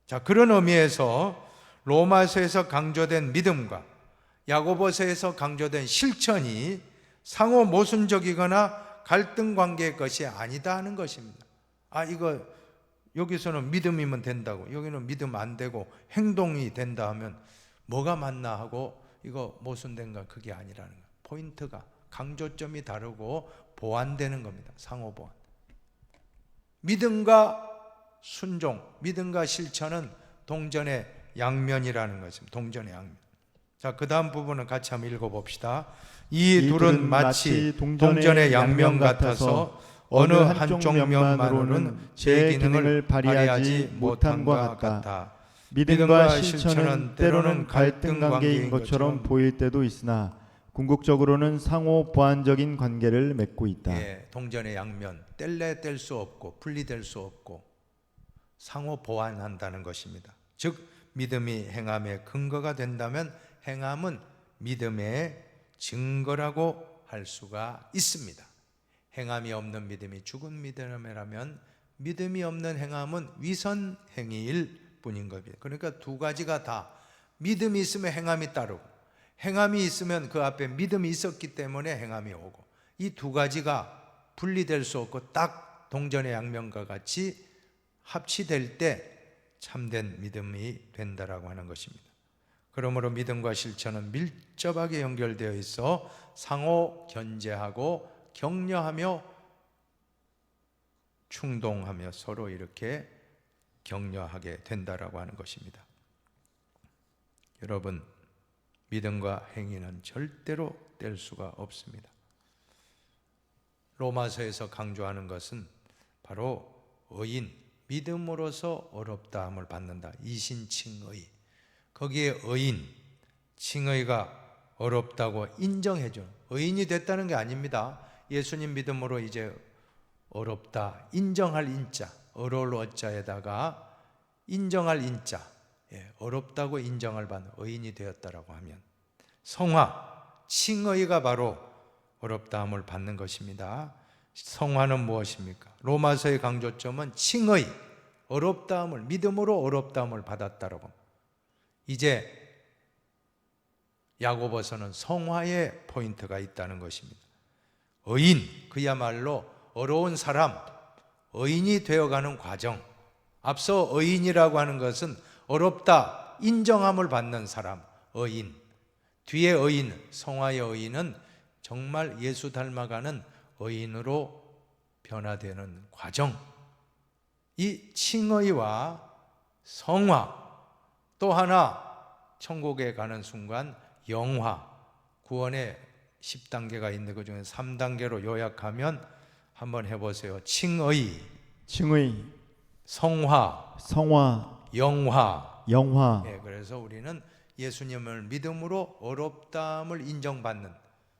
자, 그런 의미에서 로마서에서 강조된 믿음과 야고보서에서 강조된 실천이 상호 모순적이거나 갈등 관계의 것이 아니다 하는 것입니다. 이거 여기서는 믿음이면 된다고, 여기는 믿음 안 되고 행동이 된다 하면 뭐가 맞나 하고 이거 모순된가, 그게 아니라는 거예요. 포인트가, 강조점이 다르고 보완되는 겁니다. 상호 보완. 믿음과 순종, 믿음과 실천은 동전의 양면이라는 것입니다. 동전의 양면. 자, 그 다음 부분은 같이 한번 읽어봅시다. 이 둘은 마치 동전의 양면 같아서 어느 한쪽 면만으로는 제 기능을 발휘하지 못함과 같다. 믿음과 실천은 때로는 갈등 관계인 것처럼 보일 때도 있으나 궁극적으로는 상호 보완적인 관계를 맺고 있다. 예, 동전의 양면 뗄래 뗄 수 없고 분리될 수 없고 상호 보완한다는 것입니다. 즉 믿음이 행함의 근거가 된다면 행함은 믿음의 증거라고 할 수가 있습니다. 행함이 없는 믿음이 죽은 믿음이라면 믿음이 없는 행함은 위선 행위일 뿐인 겁니다. 그러니까 두 가지가 다 믿음이 있으면 행함이 따르고 행함이 있으면 그 앞에 믿음이 있었기 때문에 행함이 오고 이 두 가지가 분리될 수 없고 딱 동전의 양면과 같이 합치될 때 참된 믿음이 된다라고 하는 것입니다. 그러므로 믿음과 실천은 밀접하게 연결되어 있어 상호 견제하고 격려하며 충동하며 서로 이렇게 격려하게 된다라고 하는 것입니다. 여러분, 믿음과 행위는 절대로 뗄 수가 없습니다. 로마서에서 강조하는 것은 바로 의인, 믿음으로서 어렵다함을 받는다. 이신칭의. 거기에 의인, 칭의가 어렵다고 인정해줘. 의인이 됐다는 게 아닙니다. 예수님 믿음으로 이제 어렵다, 인정할 인자, 어려울 어자에다가 인정할 인자, 어렵다고 인정을 받는 의인이 되었다라고 하면 성화, 칭의가 바로 어렵다함을 받는 것입니다. 성화는 무엇입니까? 로마서의 강조점은 칭의, 어렵다함을, 믿음으로 어렵다함을 받았다라고. 이제 야고보서는 성화의 포인트가 있다는 것입니다. 의인, 그야말로 어려운 사람, 의인이 되어가는 과정. 앞서 의인이라고 하는 것은 어렵다, 인정함을 받는 사람, 의인. 뒤에 의인, 성화의 의인은 정말 예수 닮아가는 의인으로 변화되는 과정. 이 칭의와 성화, 또 하나 천국에 가는 순간 영화, 구원의 10단계가 있는데 그 중에 3단계로 요약하면 한번 해보세요. 칭의, 성화, 영화. 그래서 우리는 예수님을 믿음으로 어렵다함을 인정받는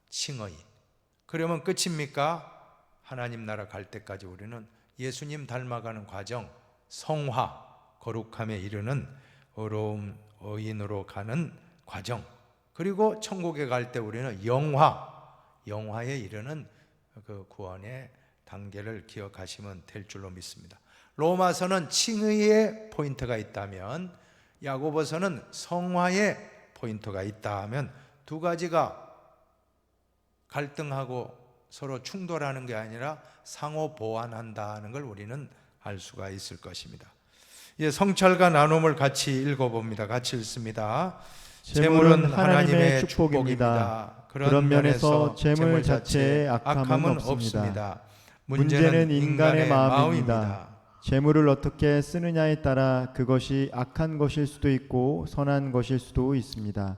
칭의. 그러면 끝입니까? 하나님 나라 갈 때까지 우리는 예수님 닮아가는 과정, 성화, 거룩함에 이르는 어려움 의인으로 가는 과정. 그리고 천국에 갈 때 우리는 영화에 이르는 그 구원의 단계를 기억하시면 될 줄로 믿습니다. 로마서는 칭의의 포인트가 있다면 야고보서는 성화의 포인트가 있다 하면 두 가지가 갈등하고 서로 충돌하는 게 아니라 상호 보완한다는 걸 우리는 알 수가 있을 것입니다. 성찰과 나눔을 같이 읽어봅니다. 같이 읽습니다. 재물은 하나님의 축복입니다. 그런 면에서 재물 자체에 악함은 없습니다. 문제는 인간의 마음입니다. 재물을 어떻게 쓰느냐에 따라 그것이 악한 것일 수도 있고 선한 것일 수도 있습니다.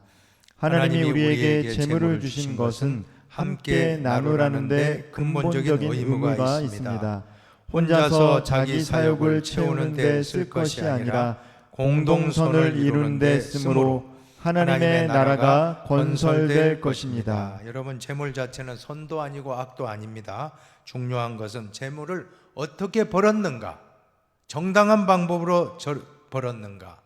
하나님이 우리에게 재물을 주신 것은 함께 나누라는 데 근본적인 의무가 있습니다. 혼자서 자기 사욕을 채우는 데 쓸 것이 아니라 공동선을 이루는 데 쓰므로 하나님의 나라가 건설될 것입니다. 여러분, 재물 자체는 선도 아니고 악도 아닙니다. 중요한 것은 재물을 어떻게 벌었는가, 정당한 방법으로 벌었는가,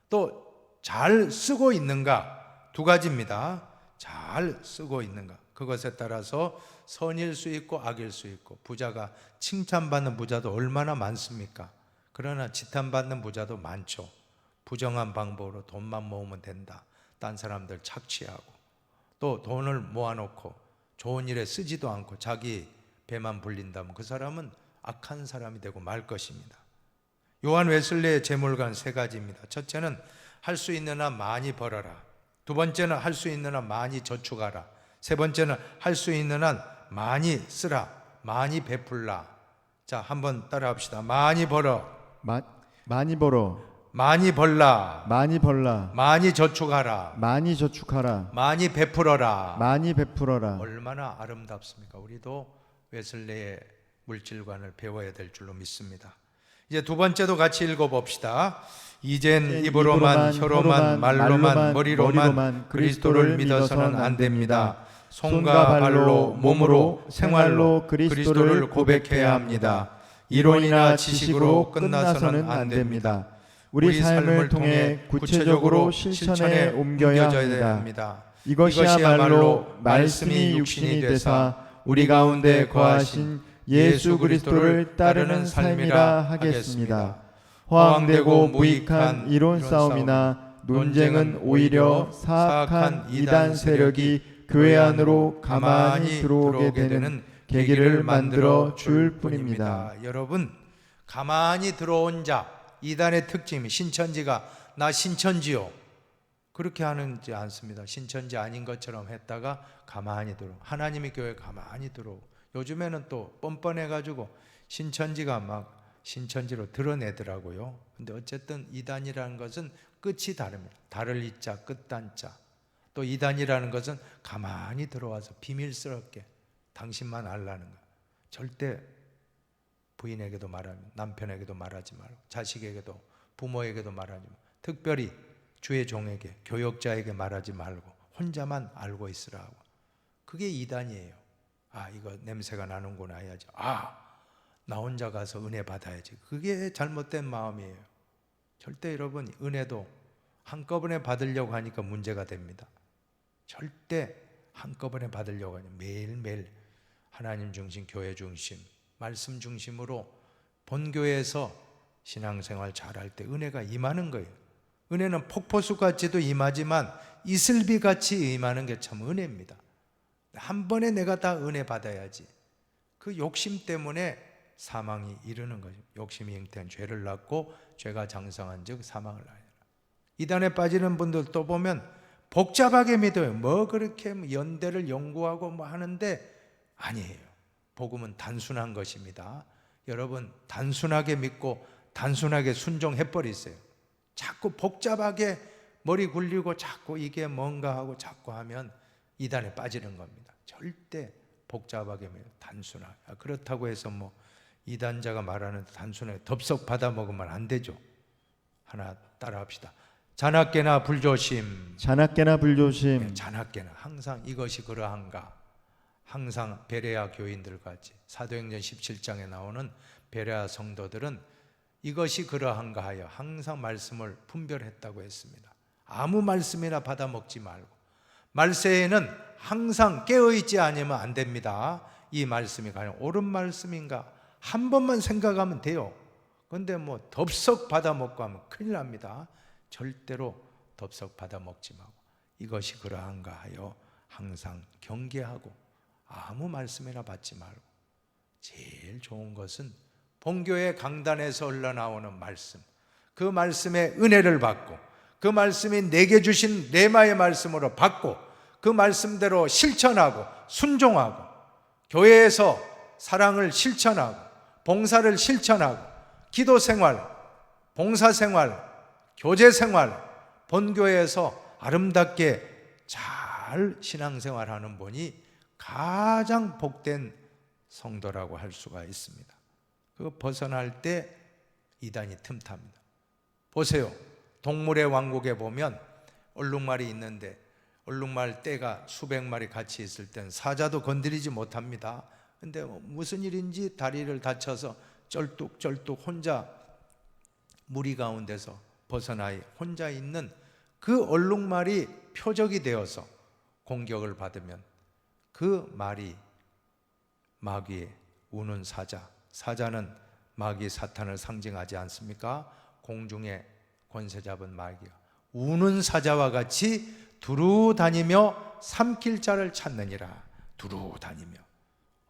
또 잘 쓰고 있는가, 두 가지입니다. 잘 쓰고 있는가, 그것에 따라서 선일 수 있고 악일 수 있고, 부자가 칭찬받는 부자도 얼마나 많습니까? 그러나 지탄받는 부자도 많죠. 부정한 방법으로 돈만 모으면 된다, 딴 사람들 착취하고, 또 돈을 모아놓고 좋은 일에 쓰지도 않고 자기 배만 불린다면 그 사람은 악한 사람이 되고 말 것입니다. 요한 웨슬리의 재물관 세 가지입니다. 첫째는 할 수 있는 한 많이 벌어라. 두 번째는 할 수 있는 한 많이 저축하라. 세 번째는 할 수 있는 한 많이 쓰라, 많이 베풀라. 자, 한번 따라 합시다. 많이 벌어, 많이 벌어, 많이 벌라, 많이 벌라, 많이 저축하라, 많이 저축하라, 많이 베풀어라. 많이 베풀어라. 얼마나 아름답습니까? 우리도 웨슬레의 물질관을 배워야 될 줄로 믿습니다. 이제 두 번째도 같이 읽어봅시다. 이젠 입으로만 혀로만 말로만 머리로만 그리스도를 믿어서는 안 됩니다. 손과 발로 몸으로 생활로 그리스도를 고백해야 합니다. 이론이나 지식으로 끝나서는 안 됩니다. 우리 삶을 통해 구체적으로 실천에 옮겨야 합니다. 이것이야말로 말씀이 육신이 되사 우리 가운데 거하신 예수 그리스도를 따르는 삶이라 하겠습니다. 허황되고 무익한 이론 싸움이나 논쟁은 오히려 사악한 이단 세력이 교회 안으로 가만히 들어오게 되는 계기를 만들어 줄 뿐입니다. 여러분, 가만히 들어온 자, 이단의 특징이 신천지가 나 신천지요 그렇게 하는지 않습니다. 신천지 아닌 것처럼 했다가 가만히 들어, 하나님의 교회 가만히 들어오고, 요즘에는 또 뻔뻔해가지고 신천지가 막 신천지로 드러내더라고요. 근데 어쨌든 이단이라는 것은 끝이 다릅니다. 달을 이자 끝단자. 또 이단이라는 것은 가만히 들어와서 비밀스럽게 당신만 알라는 거예요. 절대 부인에게도 말하면 남편에게도 말하지 말고, 자식에게도 부모에게도 말하지 말고, 특별히 주의 종에게 교역자에게 말하지 말고 혼자만 알고 있으라 하고. 그게 이단이에요. 아, 이거 냄새가 나는구나 해야지. 아, 나 혼자 가서 은혜 받아야지. 그게 잘못된 마음이에요. 절대 여러분, 은혜도 한꺼번에 받으려고 하니까 문제가 됩니다. 절대 한꺼번에 받으려고 하니 매일매일 하나님 중심, 교회 중심, 말씀 중심으로 본교회에서 신앙생활 잘할 때 은혜가 임하는 거예요. 은혜는 폭포수같이도 임하지만 이슬비같이 임하는 게 참 은혜입니다. 한 번에 내가 다 은혜 받아야지. 그 욕심 때문에 사망이 이르는 거죠. 욕심이 잉태한 죄를 낳고 죄가 장성한 즉 사망을 낳으라. 이단에 빠지는 분들 또 보면 복잡하게 믿어요. 뭐 그렇게 연대를 연구하고 뭐 하는데 아니에요. 복음은 단순한 것입니다. 여러분, 단순하게 믿고 단순하게 순종해버리세요. 자꾸 복잡하게 머리 굴리고 자꾸 이게 뭔가 하고 자꾸 하면 이단에 빠지는 겁니다. 절대 복잡하게 단순하게. 그렇다고 해서 뭐 이단자가 말하는 단순하게 덥석 받아 먹으면 안 되죠. 하나 따라 합시다. 자나깨나 불조심. 자나깨나 불조심. 자나깨나 항상 이것이 그러한가. 항상 베레아 교인들 같이 사도행전 17장에 나오는 베레아 성도들은 이것이 그러한가 하여 항상 말씀을 분별했다고 했습니다. 아무 말씀이나 받아 먹지 말고, 말세에는 항상 깨어있지 않으면 안 됩니다. 이 말씀이 과연 옳은 말씀인가 한 번만 생각하면 돼요. 그런데 뭐 덥석 받아 먹고 하면 큰일 납니다. 절대로 덥석 받아 먹지 말고 이것이 그러한가 하여 항상 경계하고 아무 말씀이나 받지 말고, 제일 좋은 것은 본교회 강단에서 흘러나오는 말씀, 그 말씀에 은혜를 받고 그 말씀이 내게 주신 레마의 말씀으로 받고 그 말씀대로 실천하고 순종하고, 교회에서 사랑을 실천하고 봉사를 실천하고 기도생활, 봉사생활, 교제생활, 본교회에서 아름답게 잘 신앙생활하는 분이 가장 복된 성도라고 할 수가 있습니다. 그거 벗어날 때 이단이 틈탑니다. 보세요. 동물의 왕국에 보면 얼룩말이 있는데 얼룩말 떼가 수백 마리 같이 있을 땐 사자도 건드리지 못합니다. 근데 무슨 일인지 다리를 다쳐서 쩔뚝쩔뚝 혼자 무리 가운데서 벗어나 혼자 있는 그 얼룩말이 표적이 되어서 공격을 받으면 그 말이 마귀의 우는 사자, 사자는 마귀 사탄을 상징하지 않습니까? 공중에 권세 잡은 마귀가 우는 사자와 같이 두루 다니며 삼킬 자를 찾느니라. 두루 다니며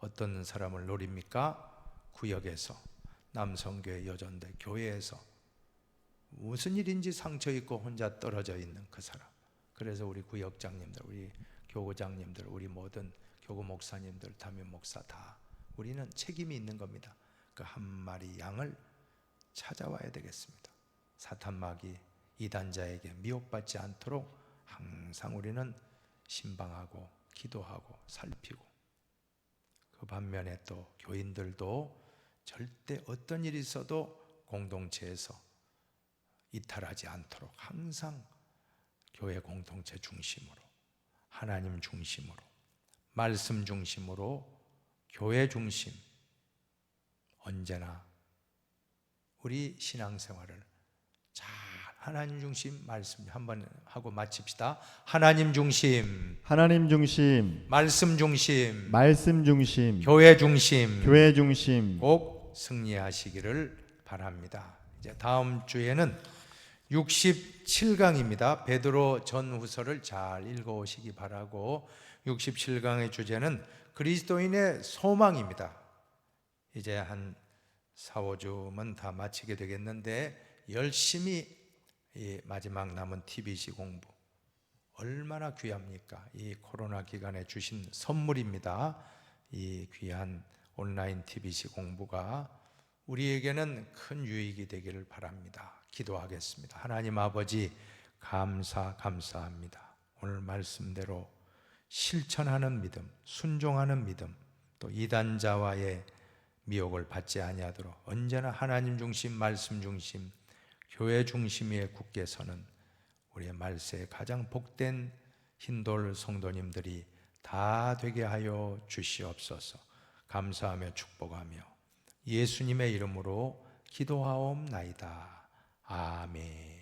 어떤 사람을 노립니까? 구역에서, 남성교회, 여전대, 교회에서 무슨 일인지 상처 있고 혼자 떨어져 있는 그 사람. 그래서 우리 구역장님들, 우리 교구장님들, 우리 모든 교구 목사님들, 담임 목사 다 우리는 책임이 있는 겁니다. 그 한 마리 양을 찾아와야 되겠습니다. 사탄마귀 이단자에게 미혹받지 않도록 항상 우리는 신방하고 기도하고 살피고, 그 반면에 또 교인들도 절대 어떤 일이 있어도 공동체에서 이탈하지 않도록 항상 교회 공동체 중심으로, 하나님 중심으로, 말씀 중심으로, 교회 중심, 언제나 우리 신앙생활을 잘 하나님 중심 말씀 한번 하고 마칩시다. 하나님 중심, 하나님 중심, 말씀 중심, 말씀 중심, 교회 중심, 교회 중심. 꼭 승리하시기를 바랍니다. 이제 다음 주에는 67강입니다. 베드로 전후서를 잘 읽어오시기 바라고, 67강의 주제는 그리스도인의 소망입니다. 이제 한 4, 5주면 다 마치게 되겠는데 열심히 이 마지막 남은 TBC 공부, 얼마나 귀합니까? 이 코로나 기간에 주신 선물입니다. 이 귀한 온라인 TBC 공부가 우리에게는 큰 유익이 되기를 바랍니다. 기도하겠습니다. 하나님 아버지, 감사합니다. 오늘 말씀대로 실천하는 믿음, 순종하는 믿음, 또 이단자와의 미혹을 받지 아니하도록 언제나 하나님 중심, 말씀 중심, 교회 중심 위에 굳게 서는 우리의 말세에 가장 복된 흰돌 성도님들이 다 되게 하여 주시옵소서. 감사하며 축복하며 예수님의 이름으로 기도하옵나이다. 아멘.